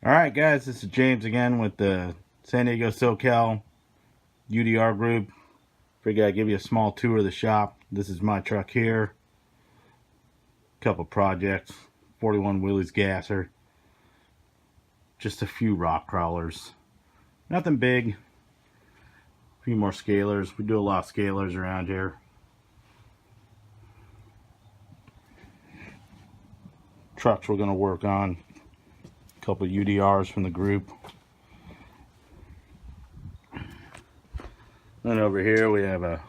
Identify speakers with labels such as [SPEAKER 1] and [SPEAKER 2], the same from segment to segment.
[SPEAKER 1] Alright guys, this is James again with the San Diego SoCal UDR group. Figured I'd give you a small tour of the shop. This is my truck here. Couple projects. 41 wheelies gasser. Just a few rock crawlers. Nothing big. A few more scalers. We do a lot of scalers around here. Trucks we're going to work on. A couple UDRs from the group. Then over here we have a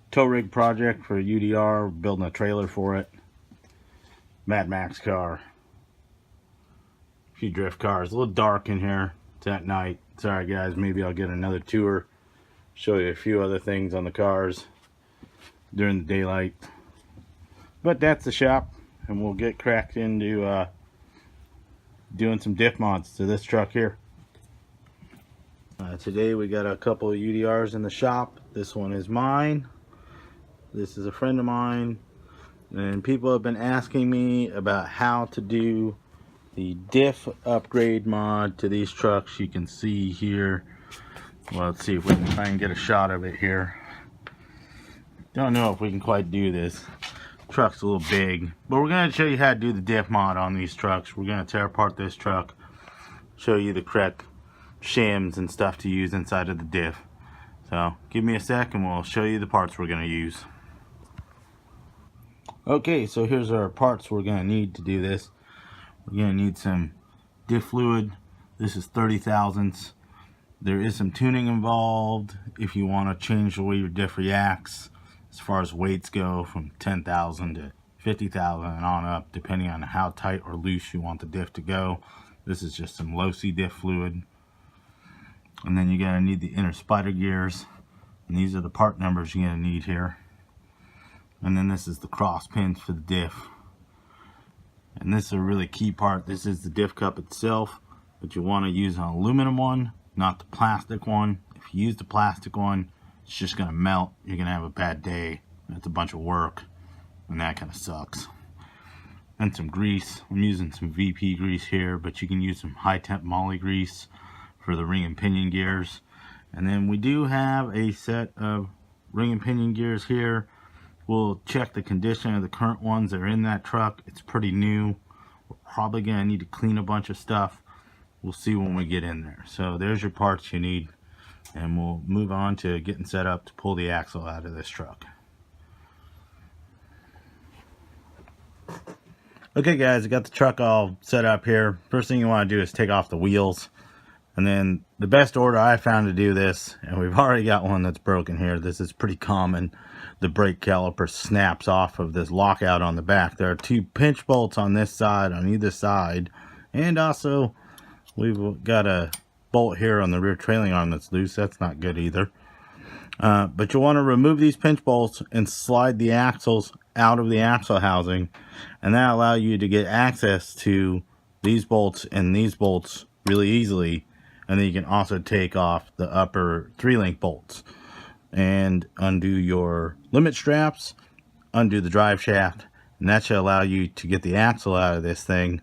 [SPEAKER 1] tow rig project for a UDR, building a trailer for it. Mad Max car. A few drift cars. A little dark in here. It's at night. Sorry guys, maybe I'll get another tour. Show you a few other things on the cars during the daylight. But that's the shop, and we'll get cracked into doing some diff mods to this truck here. Today we got a couple of UDRs in the shop. This one is mine. This is a friend of mine. And people have been asking me about how to do the diff upgrade mod to these trucks. You can see here. Well, let's see if we can try and get a shot of it here. Don't know if we can quite do this. Truck's a little big, but we're going to show you how to do the diff mod on these trucks. We're going to tear apart this truck, show you the correct shims and stuff to use inside of the diff. So give me a sec and we'll show you the parts we're going to use. Okay, so here's our parts we're going to need to do this. We're going to need some diff fluid. This is 30 thousandths. There is some tuning involved if you want to change the way your diff reacts as far as weights go, from 10,000 to 50,000 and on up, depending on how tight or loose you want the diff to go. This is just some low C diff fluid. And then you're going to need the inner spider gears, and these are the part numbers you're going to need here. And then this is the cross pins for the diff, and this is a really key part. This is the diff cup itself, but you want to use an aluminum one, not the plastic one. If you use the plastic one, it's just going to melt. You're going to have a bad day. It's a bunch of work, and that kind of sucks. And some grease. I'm using some VP grease here, but you can use some high temp moly grease for the ring and pinion gears. And then we do have a set of ring and pinion gears here. We'll check the condition of the current ones that are in that truck. It's pretty new. We're probably going to need to clean a bunch of stuff. We'll see when we get in there. So there's your parts you need, and we'll move on to getting set up to pull the axle out of this truck. Okay guys, I got the truck all set up here. First thing you want to do is take off the wheels. And then the best order I found to do this, and we've already got one that's broken here. This is pretty common. The brake caliper snaps off of this lockout on the back. There are two pinch bolts on this side, on either side. And also, we've got a bolt here on the rear trailing arm that's loose. That's not good either. But you want to remove these pinch bolts and slide the axles out of the axle housing. And that allows you to get access to these bolts and these bolts really easily. And then you can also take off the upper 3-link bolts and undo your limit straps, undo the drive shaft, and that should allow you to get the axle out of this thing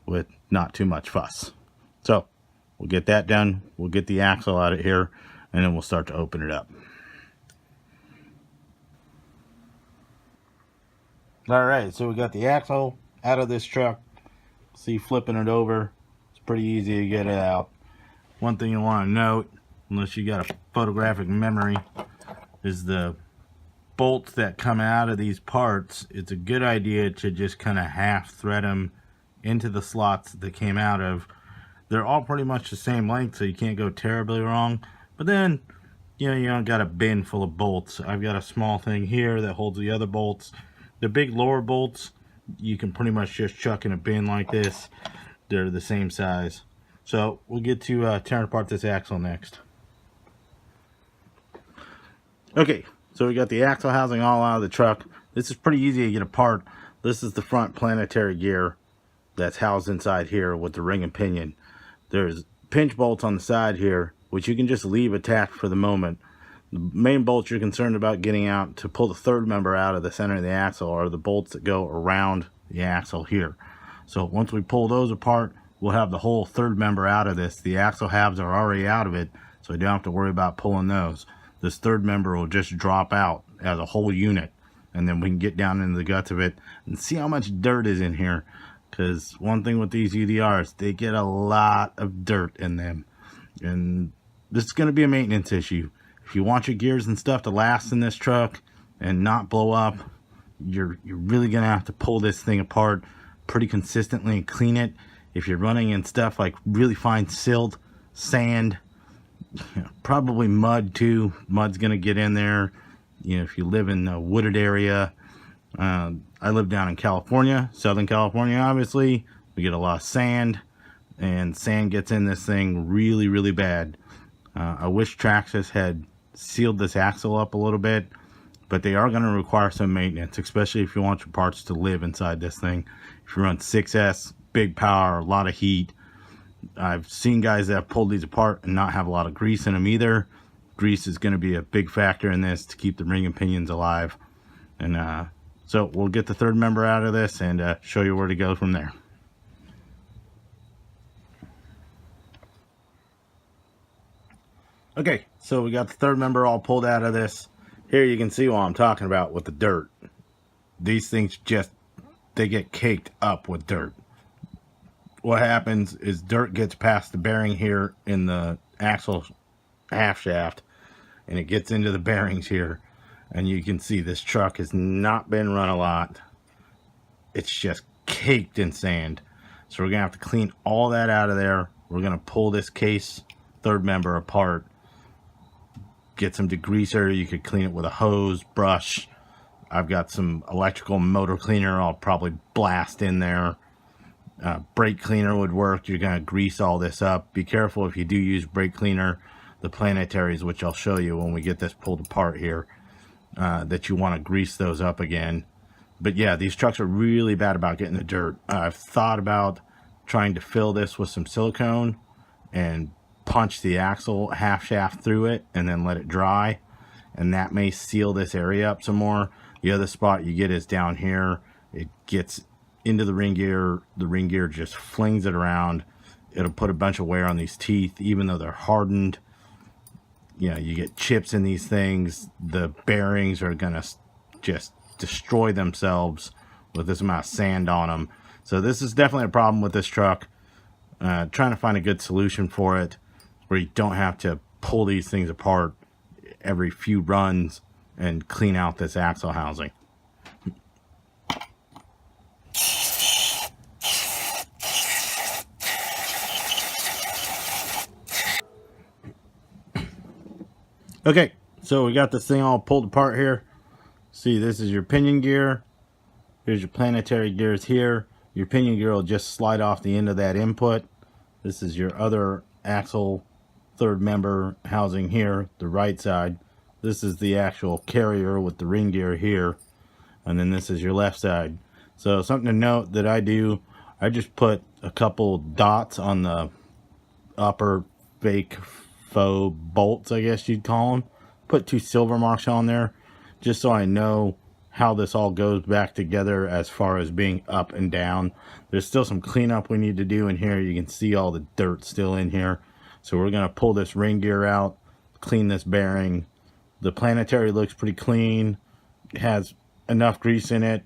[SPEAKER 1] with not too much fuss. So we'll get that done. We'll get the axle out of here, and then we'll start to open it up. Alright, so we got the axle out of this truck. See, flipping it over, it's pretty easy to get it out. One thing you want to note, unless you got a photographic memory, is the bolts that come out of these parts. It's a good idea to just kind of half thread them into the slots that they came out of. They're all pretty much the same length, so you can't go terribly wrong. But then, you know, you don't got a bin full of bolts. I've got a small thing here that holds the other bolts. The big lower bolts, you can pretty much just chuck in a bin like this. They're the same size. So we'll get to tearing apart this axle next. Okay, so we got the axle housing all out of the truck. This is pretty easy to get apart. This is the front planetary gear that's housed inside here with the ring and pinion. There's pinch bolts on the side here, which you can just leave attached for the moment. The main bolts you're concerned about getting out to pull the third member out of the center of the axle are the bolts that go around the axle here. So once we pull those apart, we'll have the whole third member out of this. The axle halves are already out of it, so you don't have to worry about pulling those. This third member will just drop out as a whole unit, and then we can get down into the guts of it and see how much dirt is in here. Because one thing with these UDRs, they get a lot of dirt in them, and this is going to be a maintenance issue. If you want your gears and stuff to last in this truck and not blow up, you're really going to have to pull this thing apart pretty consistently and clean it. If you're running in stuff like really fine silt, sand, probably mud too. Mud's going to get in there. You know, if you live in a wooded area. I live down in California, Southern California, obviously. We get a lot of sand, and sand gets in this thing really, really bad. I wish Traxxas had sealed this axle up a little bit, but they are going to require some maintenance, especially if you want your parts to live inside this thing. If you run 6S, big power, a lot of heat. I've seen guys that have pulled these apart and not have a lot of grease in them either. Grease is going to be a big factor in this to keep the ring and pinions alive. And so we'll get the third member out of this and show you where to go from there. Okay, so we got the third member all pulled out of this. Here you can see what I'm talking about with the dirt. These things just, they get caked up with dirt. What happens is dirt gets past the bearing here in the axle half shaft, and it gets into the bearings here. And you can see this truck has not been run a lot. It's just caked in sand. So we're gonna have to clean all that out of there. We're gonna pull this case third member apart, get some degreaser. You could clean it with a hose, brush. I've got some electrical motor cleaner I'll probably blast in there. Brake cleaner would work. You're gonna grease all this up. Be careful if you do use brake cleaner, the planetaries, which I'll show you when we get this pulled apart here. That you want to grease those up again. But yeah, these trucks are really bad about getting the dirt. I've thought about trying to fill this with some silicone and punch the axle half shaft through it and then let it dry, and that may seal this area up some more. The other spot you get is down here. It gets into the ring gear just flings it around. It'll put a bunch of wear on these teeth even though they're hardened. You know, you get chips in these things. The bearings are gonna just destroy themselves with this amount of sand on them. So this is definitely a problem with this truck. Trying to find a good solution for it where you don't have to pull these things apart every few runs and clean out this axle housing. Okay, so we got this thing all pulled apart here. See, this is your pinion gear. Here's your planetary gears here. Your pinion gear will just slide off the end of that input. This is your other axle third member housing here, the right side. This is the actual carrier with the ring gear here. And then this is your left side. So something to note that I do, I just put a couple dots on the upper faux bolts, I guess you'd call them. Put 2 silver marks on there just so I know how this all goes back together as far as being up and down. There's still some cleanup we need to do in here. You can see all the dirt still in here. So we're going to pull this ring gear out, clean this bearing. The planetary looks pretty clean. It has enough grease in it.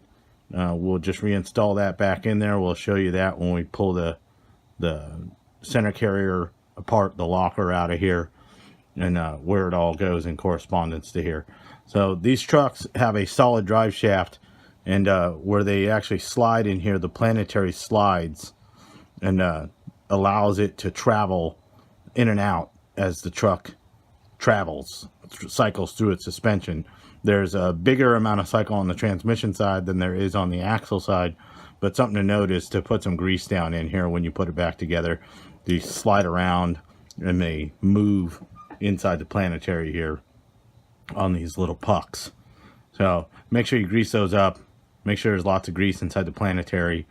[SPEAKER 1] We'll just reinstall that back in there. We'll show you that when we pull the center carrier apart, the locker out of here, and where it all goes in correspondence to here. So these trucks have a solid drive shaft, and where they actually slide in here, the planetary slides and allows it to travel in and out as the truck travels, cycles through its suspension. There's a bigger amount of cycle on the transmission side than there is on the axle side, but something to note is to put some grease down in here when you put it back together. These slide around and they move inside the planetary here on these little pucks. So make sure you grease those up. Make sure there's lots of grease inside the planetary.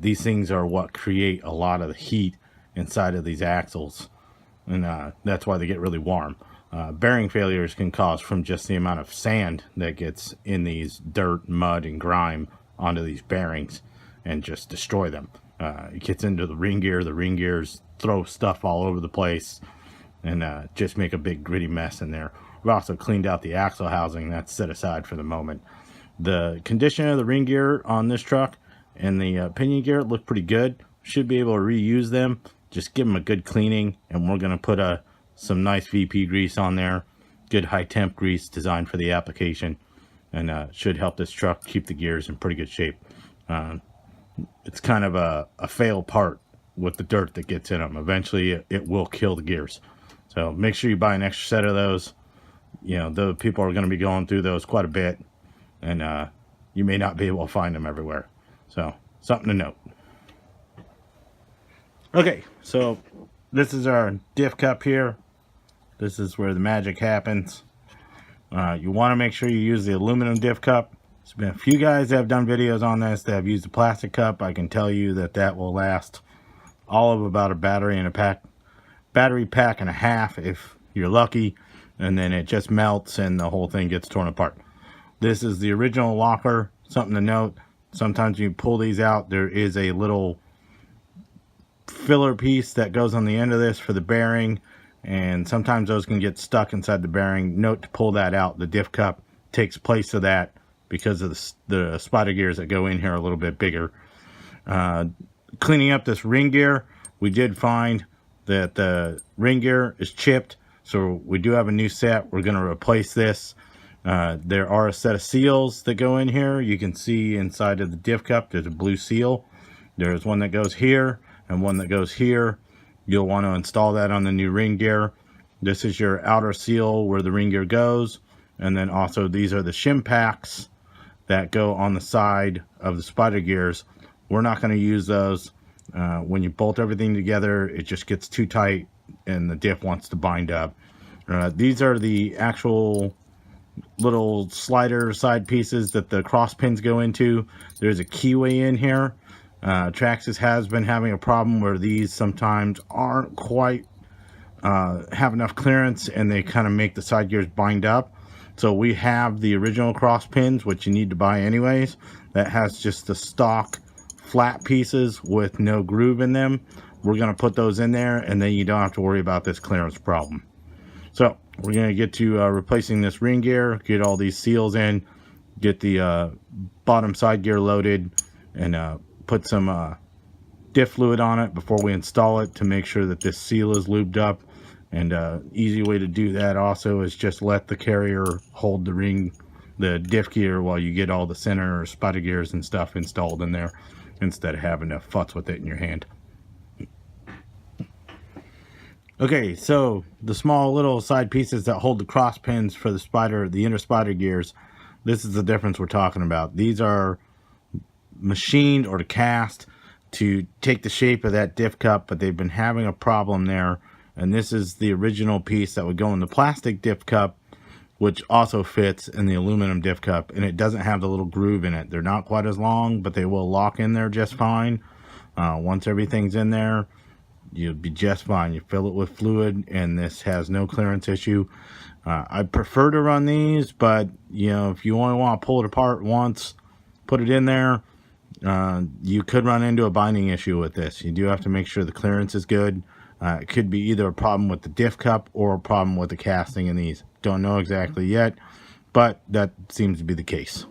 [SPEAKER 1] These things are what create a lot of the heat inside of these axles, and that's why they get really warm. Bearing failures can cause from just the amount of sand that gets in these dirt, mud, and grime onto these bearings and just destroy them. It gets into the ring gears throw stuff all over the place, and just make a big gritty mess in there. We've also cleaned out the axle housing. That's set aside for the moment. The condition of the ring gear on this truck and the pinion gear look pretty good. Should be able to reuse them. Just give them a good cleaning, and we're going to put some nice VP grease on there. Good high temp grease designed for the application, and should help this truck keep the gears in pretty good shape. It's kind of a fail part with the dirt that gets in them. Eventually it will kill the gears. So make sure you buy an extra set of those. You know, the people are going to be going through those quite a bit, and you may not be able to find them everywhere. So something to note. Okay, so this is our diff cup here. This is where the magic happens. You want to make sure you use the aluminum diff cup. There's been a few guys that have done videos on this that have used a plastic cup. I can tell you that will last all of about a battery pack and a half if you're lucky, and then it just melts and the whole thing gets torn apart. This is the original locker. Something to note, sometimes you pull these out, there is a little filler piece that goes on the end of this for the bearing, and sometimes those can get stuck inside the bearing. Note to pull that out. The diff cup takes place of that because of the spider gears that go in here are a little bit bigger. Cleaning up this ring gear, we did find that the ring gear is chipped, so we do have a new set. We're going to replace this. There are a set of seals that go in here. You can see inside of the diff cup there's a blue seal. There's one that goes here and one that goes here. You'll want to install that on the new ring gear. This is your outer seal where the ring gear goes, and then also these are the shim packs that go on the side of the spider gears. We're not going to use those. When you bolt everything together, it just gets too tight and the diff wants to bind up. These are the actual little slider side pieces that the cross pins go into. There's a keyway in here. Traxxas has been having a problem where these sometimes aren't quite have enough clearance, and they kind of make the side gears bind up. So we have the original cross pins, which you need to buy anyways, that has just the stock flat pieces with no groove in them. We're going to put those in there, and then you don't have to worry about this clearance problem. So we're going to get to replacing this ring gear, get all these seals in, get the bottom side gear loaded, and put some diff fluid on it before we install it to make sure that this seal is lubed up. And easy way to do that also is just let the carrier hold the diff gear while you get all the center or spider gears and stuff installed in there, instead of having to futz with it in your hand. Okay, so the small little side pieces that hold the cross pins for the inner spider gears, this is the difference we're talking about. These are machined or cast to take the shape of that diff cup, but they've been having a problem there. And this is the original piece that would go in the plastic diff cup, which also fits in the aluminum diff cup, and it doesn't have the little groove in it. They're not quite as long, but they will lock in there just fine. Once everything's in there, you'll be just fine. You fill it with fluid, and this has no clearance issue. I prefer to run these, but you know, if you only want to pull it apart once, put it in there, you could run into a binding issue with this. You do have to make sure the clearance is good. It could be either a problem with the diff cup or a problem with the casting in these. Don't know exactly yet, but that seems to be the case.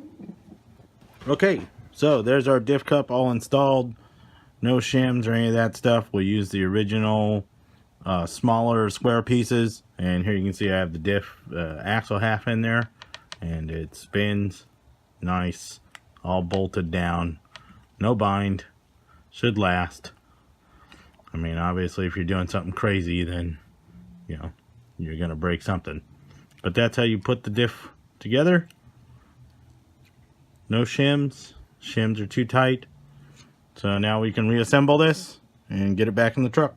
[SPEAKER 1] Okay, so there's our diff cup all installed. No shims or any of that stuff. We'll use the original smaller square pieces. And here you can see I have the diff axle half in there, and it spins nice, all bolted down, no bind, should last. I mean, obviously if you're doing something crazy, then you know you're gonna break something, but that's how you put the diff together. No shims are too tight. So now we can reassemble this and get it back in the truck.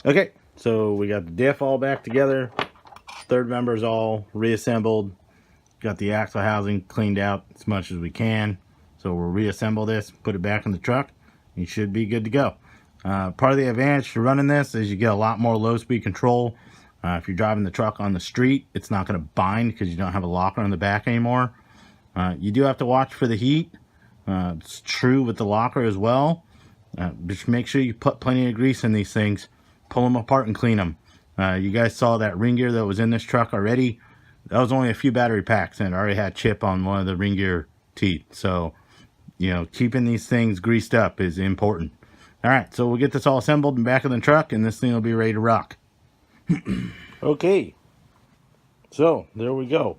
[SPEAKER 1] Okay, so we got the diff all back together, third members all reassembled, got the axle housing cleaned out as much as we can. So we'll reassemble this, put it back in the truck, and you should be good to go. Part of the advantage to running this is you get a lot more low speed control. If you're driving the truck on the street, it's not going to bind because you don't have a locker on the back anymore. You do have to watch for the heat. It's true with the locker as well. Just make sure you put plenty of grease in these things. Pull them apart and clean them. You guys saw that ring gear that was in this truck already. That was only a few battery packs, and it already had chip on one of the ring gear teeth. So, you know, keeping these things greased up is important. Alright, so we'll get this all assembled in the back of the truck, and this thing will be ready to rock. Okay, so there we go.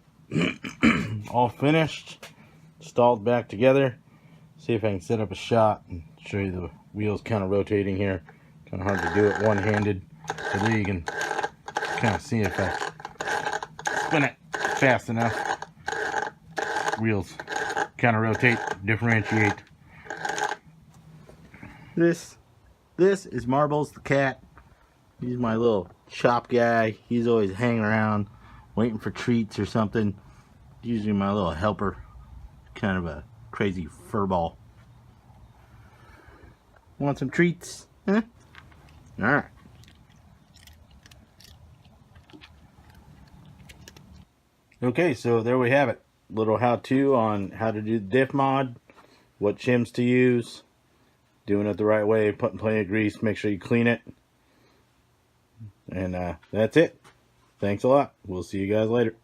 [SPEAKER 1] All finished, installed back together. See if I can set up a shot and show you the wheels kind of rotating here. Kind of hard to do it one-handed. So there you can kind of see if I spin it fast enough. Wheels kind of rotate, differentiate. This is Marbles the cat. He's my little shop guy. He's always hanging around waiting for treats or something. Usually my little helper. Kind of a crazy furball. Want some treats? Huh? Alright. Okay, so there we have it. Little how-to on how to do the diff mod, what shims to use, doing it the right way, putting plenty of grease, make sure you clean it. And that's it. Thanks a lot. We'll see you guys later.